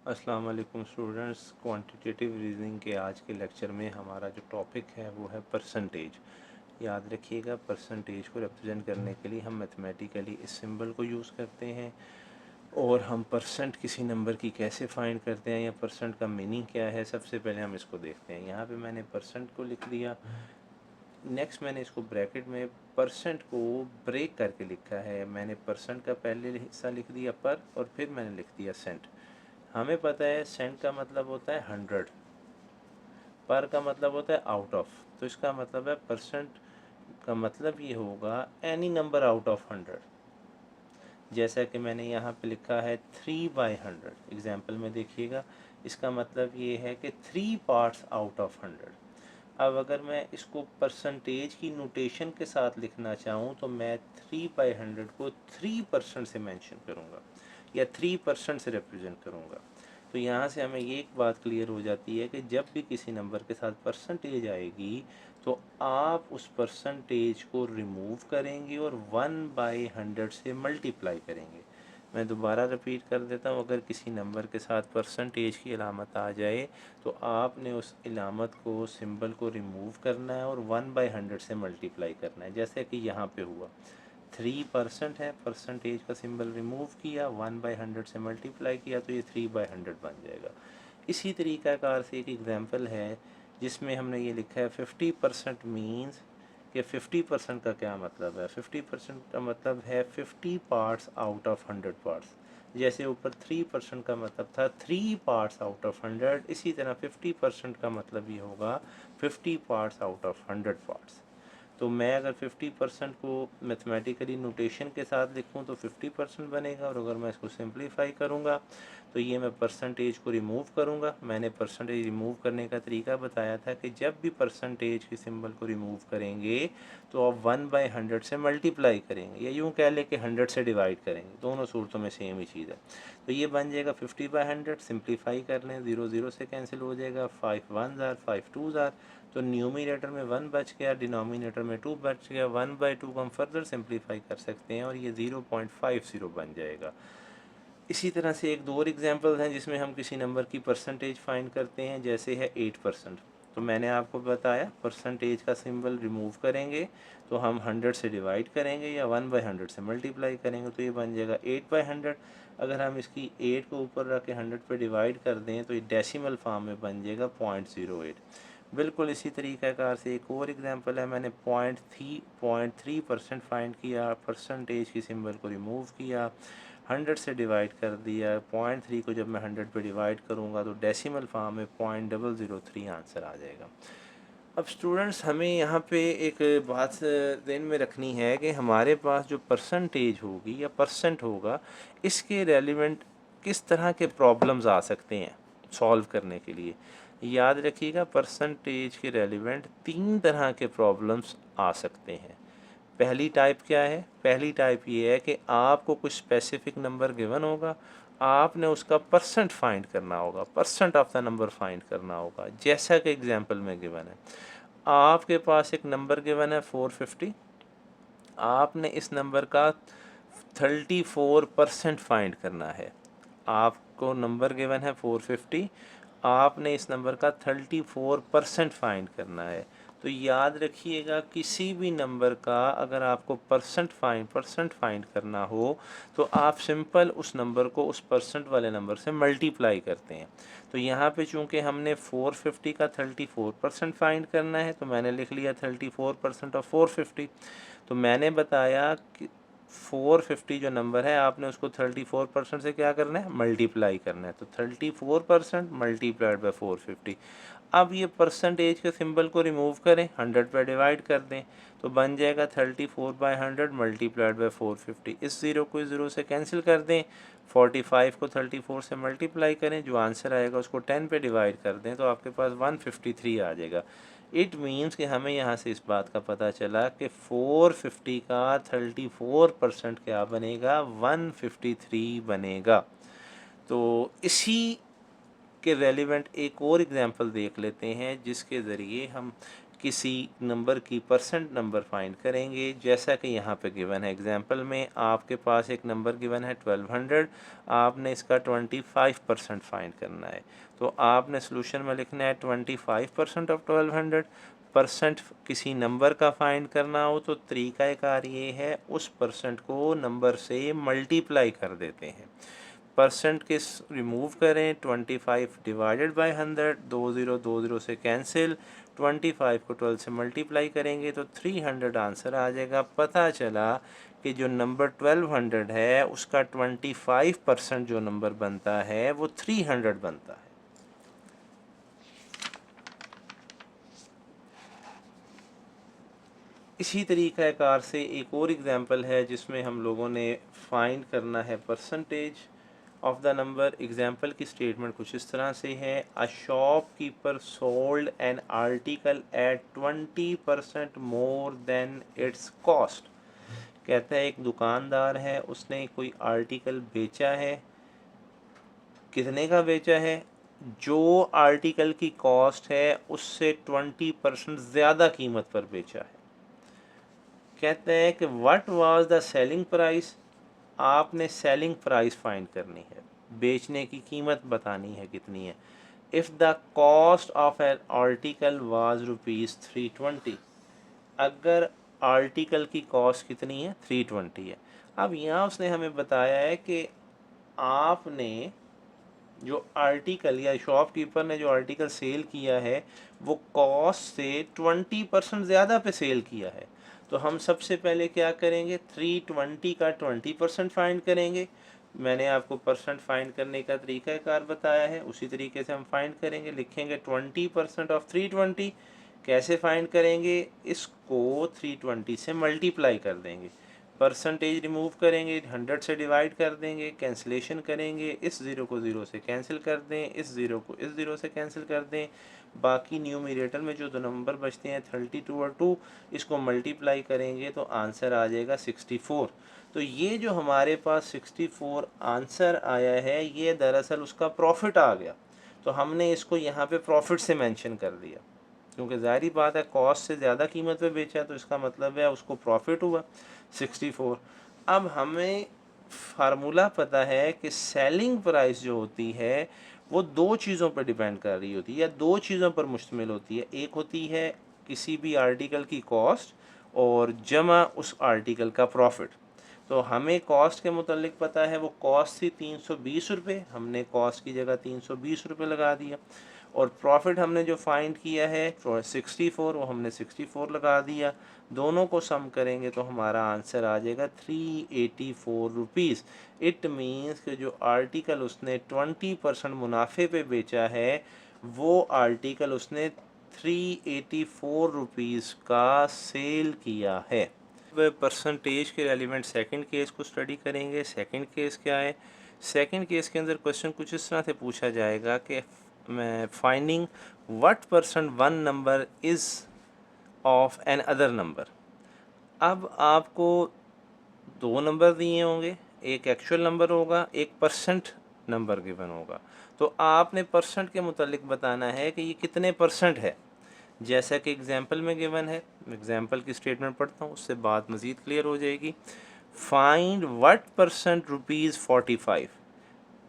अस्सलाम वालेकुम students. Quantitative reasoning के आज के लेक्चर में हमारा जो टॉपिक है वो है परसेंटेज। याद रखिएगा, परसेंटेज को रिप्रेजेंट करने के लिए हम मैथमेटिकली इस सिंबल को यूज़ करते हैं। और हम परसेंट किसी नंबर की कैसे फाइंड करते हैं या परसेंट का मीनिंग क्या है, सबसे पहले हम इसको देखते हैं। यहाँ पे मैंने परसेंट को लिख दिया। नेक्स्ट मैंने इसको ब्रैकेट में परसेंट को ब्रेक करके लिखा है। मैंने परसेंट का पहले हिस्सा लिख दिया पर, और फिर मैंने लिख दिया सेंट। हमें पता है सेंट का मतलब होता है 100, पर का मतलब होता है आउट ऑफ। तो इसका मतलब है परसेंट का मतलब ये होगा एनी नंबर आउट ऑफ 100। जैसा कि मैंने यहाँ पे लिखा है 3/100। एग्जाम्पल में देखिएगा, इसका मतलब ये है कि 3 पार्ट्स आउट ऑफ 100। अब अगर मैं इसको परसेंटेज की नोटेशन के साथ लिखना चाहूँ तो मैं 3/100 को 3% से मेंशन करूँगा या 3% से रिप्रेजेंट करूँगा। तो यहाँ से हमें ये एक बात क्लियर हो जाती है कि जब भी किसी नंबर के साथ परसेंटेज आएगी तो आप उस परसेंटेज को रिमूव करेंगे और 1/100 से मल्टीप्लाई करेंगे। मैं दोबारा रिपीट कर देता हूँ, अगर किसी नंबर के साथ परसेंटेज की अलामत आ जाए तो आपने उस अलामत को, सिंबल को रिमूव करना है और 1/100 से मल्टीप्लाई करना है। जैसे कि यहाँ पे हुआ 3% है, परसेंटेज का सिंबल रिमूव किया, 1/100 से मल्टीप्लाई किया तो ये 3/100 बन जाएगा। इसी तरीक़ाकार से एक एग्जांपल है जिसमें हमने ये लिखा है 50% मीन्स कि 50% का क्या मतलब है। 50% का मतलब है 50 पार्ट्स आउट ऑफ 100 पार्ट्स। जैसे ऊपर 3% का मतलब था 3 पार्ट्स आउट ऑफ 100, इसी तरह 50% का मतलब ये होगा 50 पार्ट्स आउट ऑफ 100 पार्ट्स। तो मैं अगर 50% को मैथमेटिकली नोटेशन के साथ लिखूं तो 50% बनेगा, और अगर मैं इसको सिंप्लीफाई करूंगा तो ये मैं परसेंटेज को रिमूव करूंगा। मैंने परसेंटेज रिमूव करने का तरीका बताया था कि जब भी परसेंटेज के सिंबल को रिमूव करेंगे तो आप 1/100 से मल्टीप्लाई करेंगे, या यूँ कह लें कि 100 से डिवाइड करेंगे। दोनों सूरतों में सेम ही चीज़ है। तो ये बन जाएगा 50/100। सिंप्लीफाई कर लें, 0 0 से कैंसिल हो जाएगा, 5 1 ज़ार 5 2 ज़ार। तो न्यूमिनेटर में 1 बच गया, डिनोमिनेटर में 2 बच गया। 1/2 को हम फर्दर सिंप्लीफाई कर सकते हैं और ये 0.50 बन जाएगा। इसी तरह से एक दो और एग्जांपल हैं जिसमें हम किसी नंबर की परसेंटेज फाइंड करते हैं, जैसे है 8%। तो मैंने आपको बताया परसेंटेज का सिंबल रिमूव करेंगे तो हम 100 से डिवाइड करेंगे या 1/100 से मल्टीप्लाई करेंगे, तो ये बन जाएगा 8/100। अगर हम इसकी 8 को ऊपर रख के 100 पे डिवाइड कर दें तो ये डेसिमल फॉर्म में बन जाएगा 0.08। बिल्कुल इसी तरीक़ाकार से एक और एग्जांपल है, मैंने 0.3% फाइंड किया, परसेंटेज की सिंबल को रिमूव किया, 100 से डिवाइड कर दिया। 0.3 को जब मैं 100 पे डिवाइड करूँगा तो डेसिमल फॉर्म में 0.003 आंसर आ जाएगा। अब स्टूडेंट्स, हमें यहाँ पे एक बात ध्यान में रखनी है कि हमारे पास जो परसेंटेज होगी या परसेंट होगा, इसके रेलिवेंट किस तरह के प्रॉब्लम्स आ सकते हैं सॉल्व करने के लिए। याद रखिएगा, परसेंटेज के रेलिवेंट 3 तरह के प्रॉब्लम्स आ सकते हैं। पहली टाइप क्या है? पहली टाइप ये है कि आपको कुछ स्पेसिफिक नंबर गिवन होगा, आपने उसका परसेंट फाइंड करना होगा, percent of the number find करना होगा। जैसा कि एग्जांपल में गिवन है, आपके पास एक नंबर गिवन है 450, आपने इस नंबर का 34% फाइंड करना है। आपको नंबर गिवन है 450, आपने इस नंबर का 34% फाइंड करना है। तो याद रखिएगा, किसी भी नंबर का अगर आपको परसेंट फाइंड करना हो तो आप सिंपल उस नंबर को उस परसेंट वाले नंबर से मल्टीप्लाई करते हैं। तो यहाँ पे चूंकि हमने 450 का 34% फाइंड करना है तो मैंने लिख लिया 34% ऑफ 450। तो मैंने बताया कि 450 जो नंबर है आपने उसको 34% से क्या करना है, मल्टीप्लाई करना है। तो 34% मल्टीप्लाइड बाय 450। अब ये परसेंटेज के सिंबल को रिमूव करें, 100 पे डिवाइड कर दें तो बन जाएगा 34/100 मल्टीप्लाइड बाय 450। इस ज़ीरो को इस ज़ीरो से कैंसिल कर दें, 45 को 34 से मल्टीप्लाई करें, जो आंसर आएगा उसको 10 पे डिवाइड कर दें तो आपके पास 153 आ जाएगा। इट मीन्स कि हमें यहाँ से इस बात का पता चला कि 450 का 34% क्या बनेगा, 153 बनेगा। तो इसी के रेलिवेंट एक और एग्जांपल देख लेते हैं जिसके ज़रिए हम किसी नंबर की परसेंट नंबर फाइंड करेंगे, जैसा कि यहाँ पे गिवन है। एग्जांपल में आपके पास एक नंबर गिवन है 1200, आपने इसका 25% फाइंड करना है। तो आपने सोल्यूशन में लिखना है 25% ऑफ 1200। परसेंट किसी नंबर का फाइंड करना हो तो तरीक़ाकार ये है, उस परसेंट को नंबर से मल्टीप्लाई कर देते हैं। परसेंट के रिमूव करें, 25 डिवाइडेड बाय 100, 20 से कैंसिल, 25 को 12 से मल्टीप्लाई करेंगे तो 300 आंसर आ जाएगा। पता चला कि जो नंबर 1200 है उसका 25% जो नंबर बनता है वो 300 बनता है। इसी तरीक़ाकार से एक और एग्जांपल है जिसमें हम लोगों ने फाइंड करना है percentage of the number. Example की स्टेटमेंट कुछ इस तरह से है, a shopkeeper sold an article at 20% more than its cost. कहता है एक दुकानदार है, उसने कोई आर्टिकल बेचा है, कितने का बेचा है? जो आर्टिकल की कॉस्ट है उससे 20% ज़्यादा कीमत पर बेचा है। कहते हैं कि what was the selling price, आपने सेलिंग प्राइस फाइंड करनी है, बेचने की कीमत बतानी है कितनी है। If the cost of an article was ₹320, अगर आर्टिकल की कॉस्ट कितनी है? 320 है। अब यहाँ उसने हमें बताया है कि आपने जो आर्टिकल या शॉपकीपर ने जो आर्टिकल सेल किया है वो कॉस्ट से 20% ज़्यादा पे सेल किया है। तो हम सबसे पहले क्या करेंगे, 320 का 20% फाइंड करेंगे। मैंने आपको परसेंट फाइंड करने का तरीक़ाकार बताया है, उसी तरीके से हम फाइंड करेंगे। लिखेंगे 20% ऑफ 320। कैसे फाइंड करेंगे? इसको 320 से मल्टीप्लाई कर देंगे, परसेंटेज रिमूव करेंगे, 100 से डिवाइड कर देंगे, कैंसिलेशन करेंगे, इस ज़ीरो को ज़ीरो से कैंसिल कर दें, इस ज़ीरो को इस ज़ीरो से कैंसिल कर दें। बाकी न्यूमरेटर में जो दो नंबर बचते हैं 32 और 2, इसको मल्टीप्लाई करेंगे तो आंसर आ जाएगा 64। तो ये जो हमारे पास 64 आंसर आया है ये दरअसल उसका प्रॉफिट आ गया। तो हमने इसको यहाँ पे प्रॉफिट से मेंशन कर दिया, क्योंकि ज़ाहिर बात है कॉस्ट से ज़्यादा कीमत पे बेचा तो इसका मतलब है उसको प्रॉफिट हुआ 64। अब हमें फार्मूला पता है कि सेलिंग प्राइस जो होती है वो दो चीज़ों पर डिपेंड कर रही होती है या दो चीज़ों पर मुश्तमिल होती है। एक होती है किसी भी आर्टिकल की कॉस्ट और जमा उस आर्टिकल का प्रॉफिट। तो हमें कॉस्ट के मुतालिक पता है वो कॉस्ट थी 320 रुपये, हमने कॉस्ट की जगह 320 रुपये लगा दिया। और प्रॉफिट हमने जो फाइंड किया है 64, वो हमने 64 लगा दिया। दोनों को सम करेंगे तो हमारा आंसर आ जाएगा 384 रुपीज़। इट मीन्स कि जो आर्टिकल उसने 20% मुनाफे पे बेचा है वो आर्टिकल उसने 384 रुपीज़ का सेल किया है। परसेंटेज के एलिमेंट सेकंड केस को स्टडी करेंगे। सेकंड केस क्या है? सेकंड केस के अंदर क्वेश्चन कुछ इस तरह से पूछा जाएगा कि finding what percent one number is of an other number. अब आपको दो नंबर दिए होंगे, एक एक्चुअल नंबर होगा, एक परसेंट नंबर गिवन होगा। तो आपने परसेंट के मुतालिक बताना है कि ये कितने परसेंट है, जैसा कि एग्जाम्पल में गिवन है। एग्जाम्पल की स्टेटमेंट पढ़ता हूँ, उससे बात मज़ीद क्लियर हो जाएगी। Find what percent ₹45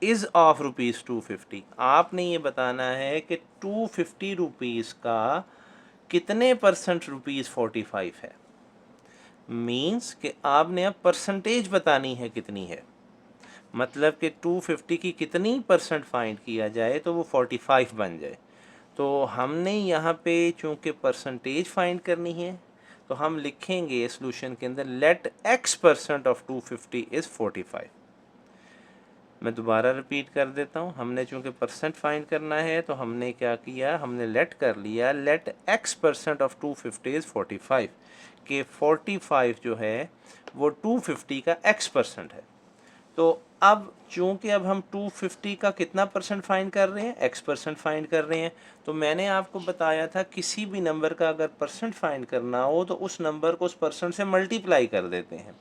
is of ₹250। आपने ये बताना है कि 250 रुपीज़ का कितने परसेंट ₹45 है। मीन्स कि आपने अब परसेंटेज बतानी है कितनी है, मतलब कि 250 की कितनी परसेंट फाइंड किया जाए तो वो 45 बन जाए। तो हमने यहाँ पे चूँकि परसेंटेज फाइंड करनी है तो हम लिखेंगे सॉल्यूशन के अंदर लेट x% ऑफ 250 इज़ 45। मैं दोबारा रिपीट कर देता हूँ। हमने चूँकि परसेंट फाइंड करना है तो हमने क्या किया, हमने लेट कर लिया, लेट x% ऑफ 250 इज़ 45 कि 45 जो है वो 250 का x% है। तो अब चूँकि अब हम 250 का कितना परसेंट फाइंड कर रहे हैं, x% फाइंड कर रहे हैं। तो मैंने आपको बताया था किसी भी नंबर का अगर परसेंट फाइंड करना हो तो उस नंबर को उस परसेंट से मल्टीप्लाई कर देते हैं।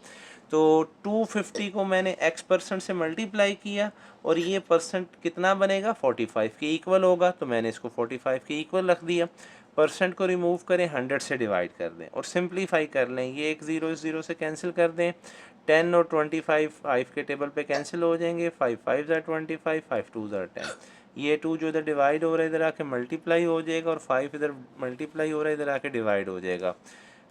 तो 250 को मैंने x% से मल्टीप्लाई किया और ये परसेंट कितना बनेगा 45 के इक्वल होगा, तो मैंने इसको 45 के इक्वल रख दिया। परसेंट को रिमूव करें, 100 से डिवाइड कर दें और सिंप्लीफाई कर लें। ये एक ज़ीरो इस ज़ीरो से कैंसिल कर दें। 10 और 25 5 के टेबल पे कैंसिल हो जाएंगे। 5 5 ज़ा 25, 5 2 ज़ा 10। ये 2 जो इधर डिवाइड हो रहा है इधर आके मल्टीप्लाई हो जाएगा और 5 इधर मल्टीप्लाई हो रहा है इधर आके डिवाइड हो जाएगा।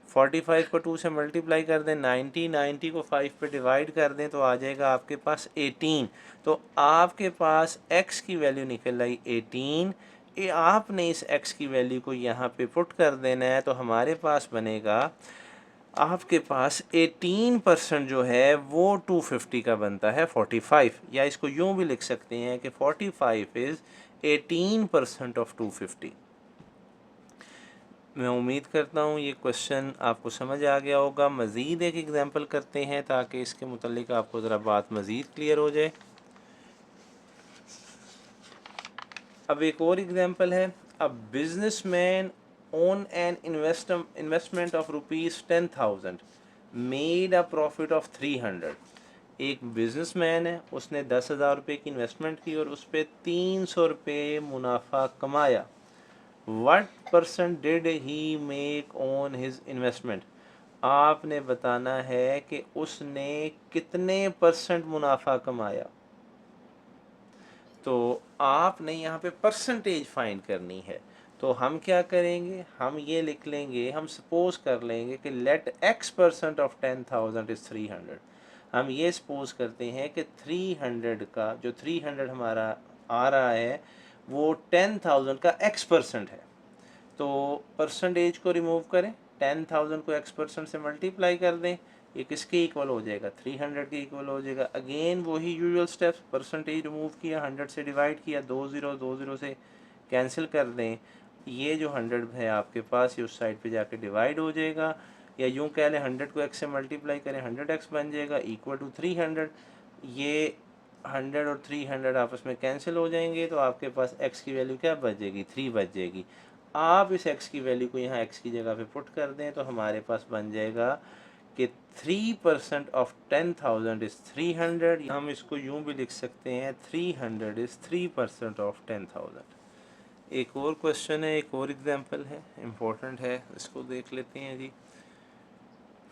45 को 2 से मल्टीप्लाई कर दें, 90 को 5 पे डिवाइड कर दें तो आ जाएगा आपके पास 18। तो आपके पास x की वैल्यू निकल आई 18। ये आपने इस x की वैल्यू को यहाँ पे पुट कर देना है, तो हमारे पास बनेगा आपके पास 18% जो है वो 250 का बनता है 45, या इसको यूँ भी लिख सकते हैं कि 45 इज़ 18% ऑफ 250। मैं उम्मीद करता हूँ ये क्वेश्चन आपको समझ आ गया होगा। मज़ीद एक एग्जांपल करते हैं ताकि इसके मुतल्लिक आपको ज़रा बात मज़ीद क्लियर हो जाए। अब एक और एग्जांपल है। A businessman own an investment of ₹10,000 made a profit of 300। एक बिजनेसमैन है, उसने 10,000 रुपये की इन्वेस्टमेंट की और उस पर 300 रुपये मुनाफा कमाया। What % did he make on his investment? आपने बताना है कि उसने कितने % मुनाफा कमाया। तो आपने यहाँ पे परसेंटेज फाइंड करनी है। तो हम क्या करेंगे, हम ये लिख लेंगे, हम सपोज कर लेंगे कि लेट x% ऑफ 10,000 इज़ 300। हम ये सपोज करते हैं कि 300 का जो 300 हमारा आ रहा है वो 10,000 का x% है। तो परसेंटेज को रिमूव करें, 10,000 को x% से मल्टीप्लाई कर दें, ये किसके इक्वल हो जाएगा 300 के इक्वल हो जाएगा। अगेन वही यूजुअल स्टेप्स, परसेंटेज रिमूव किया, 100 से डिवाइड किया, 2 0 से कैंसिल कर दें। ये जो 100 है आपके पास ये उस साइड पे जाके डिवाइड हो जाएगा, या यूँ कह लें 100 को x से मल्टीप्लाई करें 100x बन जाएगा इक्वल टू 300। ये 100 और 300 आपस में कैंसिल हो जाएंगे, तो आपके पास x की वैल्यू क्या बच जाएगी 3 बच जाएगी। आप इस x की वैल्यू को यहाँ x की जगह पे पुट कर दें तो हमारे पास बन जाएगा कि 3% ऑफ 10,000 इज़ 300। हम इसको यूँ भी लिख सकते हैं 300 इज़ 3% ऑफ 10,000। एक और क्वेश्चन है, एक और एग्जांपल है, इम्पोर्टेंट है, इसको देख लेते हैं जी।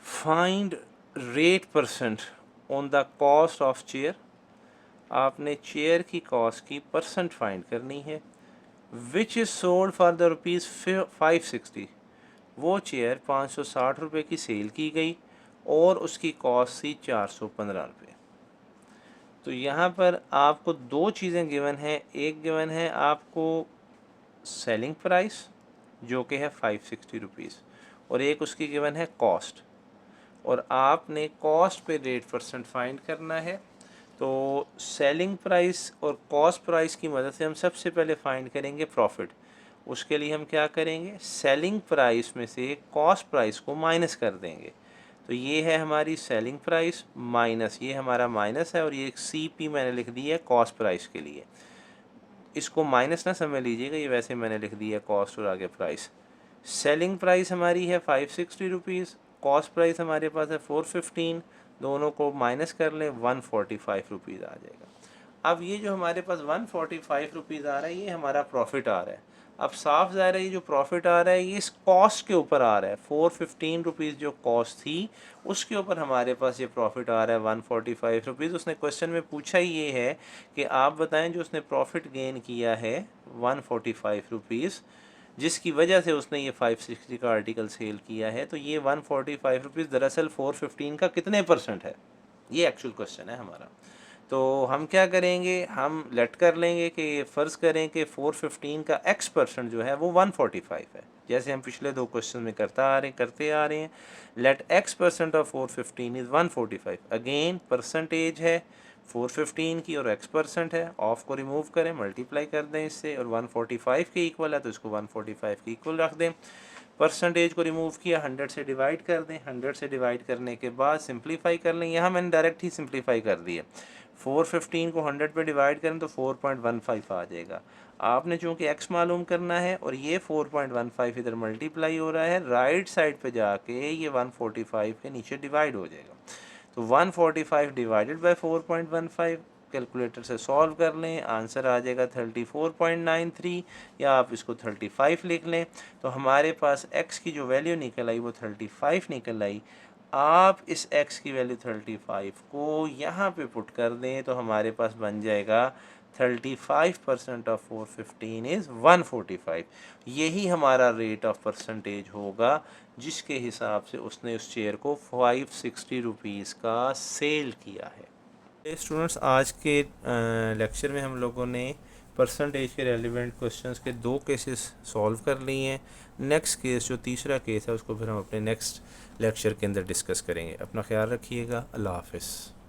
Find rate % on the cost of chair. आपने चेयर की कॉस्ट की % फाइंड करनी है। Which is sold for the ₹560। वो चेयर 560 रुपये की सेल की गई और उसकी कॉस्ट थी 415 रुपये। तो यहाँ पर आपको दो चीज़ें गिवन हैं। एक गिवन है आपको सेलिंग प्राइस जो कि है 560 रुपीज़, और एक उसकी गिवन है कॉस्ट, और आपने कॉस्ट पे रेट % फाइंड करना है। तो सेलिंग प्राइस और कॉस्ट प्राइस की मदद से हम सबसे पहले फाइंड करेंगे प्रॉफिट। उसके लिए हम क्या करेंगे, सेलिंग प्राइस में से कॉस्ट प्राइस को माइनस कर देंगे। तो ये है हमारी सेलिंग प्राइस माइनस, ये हमारा माइनस है, और ये CP मैंने लिख दी है कॉस्ट प्राइस के लिए। इसको माइनस ना समझ लीजिएगा, ये वैसे मैंने लिख दिया कॉस्ट और आगे प्राइस। सेलिंग प्राइस हमारी है 560 रुपीज़, कॉस्ट प्राइस हमारे पास है 415, दोनों को माइनस कर लें 145 रुपीज़ आ जाएगा। अब ये जो हमारे पास 145 रुपीज़ आ रहा है ये हमारा प्रॉफिट आ रहा है। अब साफ ज़ाहिर है ये जो प्रॉफिट आ रहा है ये इस कॉस्ट के ऊपर आ रहा है। 415 रुपीज़ जो कॉस्ट थी उसके ऊपर हमारे पास ये प्रॉफिट आ रहा है 145 रुपीज़। उसने क्वेश्चन में पूछा ही ये है कि आप बताएं जो उसने प्रॉफिट गेन किया है 145 रुपीज़, जिसकी वजह से उसने ये 560 का आर्टिकल सेल किया है, तो ये 145 रुपीज़ दरअसल 415 का कितने % है, ये एक्चुअल क्वेश्चन है हमारा। तो हम क्या करेंगे, हम लेट कर लेंगे कि फ़र्ज़ करें कि 415 का x% जो है वो 145 है, जैसे हम पिछले दो क्वेश्चन में करते आ रहे हैं। Let x% of 415 is 145। Again percentage है 415 की और x% है, ऑफ को रिमूव करें, मल्टीप्लाई कर दें इससे, और 145 के इक्वल है तो इसको 145 के इक्वल रख दें। परसेंटेज को रिमूव किया, 100 से डिवाइड कर दें, 100 से डिवाइड करने के बाद सिंप्लीफाई कर लें। यहाँ मैंने डायरेक्ट ही सिंप्लीफाई कर दिया। 415 को 100 पे डिवाइड करें तो 4.15 आ जाएगा। आपने चूँकि x मालूम करना है और ये 4.15 इधर मल्टीप्लाई हो रहा है, राइट साइड पे जाके ये 145 के नीचे डिवाइड हो जाएगा। तो 145 डिवाइडेड बाय 4.15 कैलकुलेटर से सॉल्व कर लें, आंसर आ जाएगा 34.93, या आप इसको 35 लिख लें। तो हमारे पास x की जो वैल्यू निकल आई वो 35 निकल आई। आप इस x की वैल्यू 35 को यहाँ पे पुट कर दें तो हमारे पास बन जाएगा 35% ऑफ 415 इज़ 145। यही हमारा रेट ऑफ परसेंटेज होगा जिसके हिसाब से उसने उस चेयर को 560 रुपीज़ का सेल किया है। स्टूडेंट्स, आज के लेक्चर में हम लोगों ने परसेंटेज के रेलिवेंट क्वेश्चंस के 2 केसेस सॉल्व कर लिए हैं। नेक्स्ट केस जो तीसरा केस है उसको फिर हम अपने नेक्स्ट लेक्चर के अंदर डिस्कस करेंगे। अपना ख्याल रखिएगा। अल्लाह हाफ़िज़।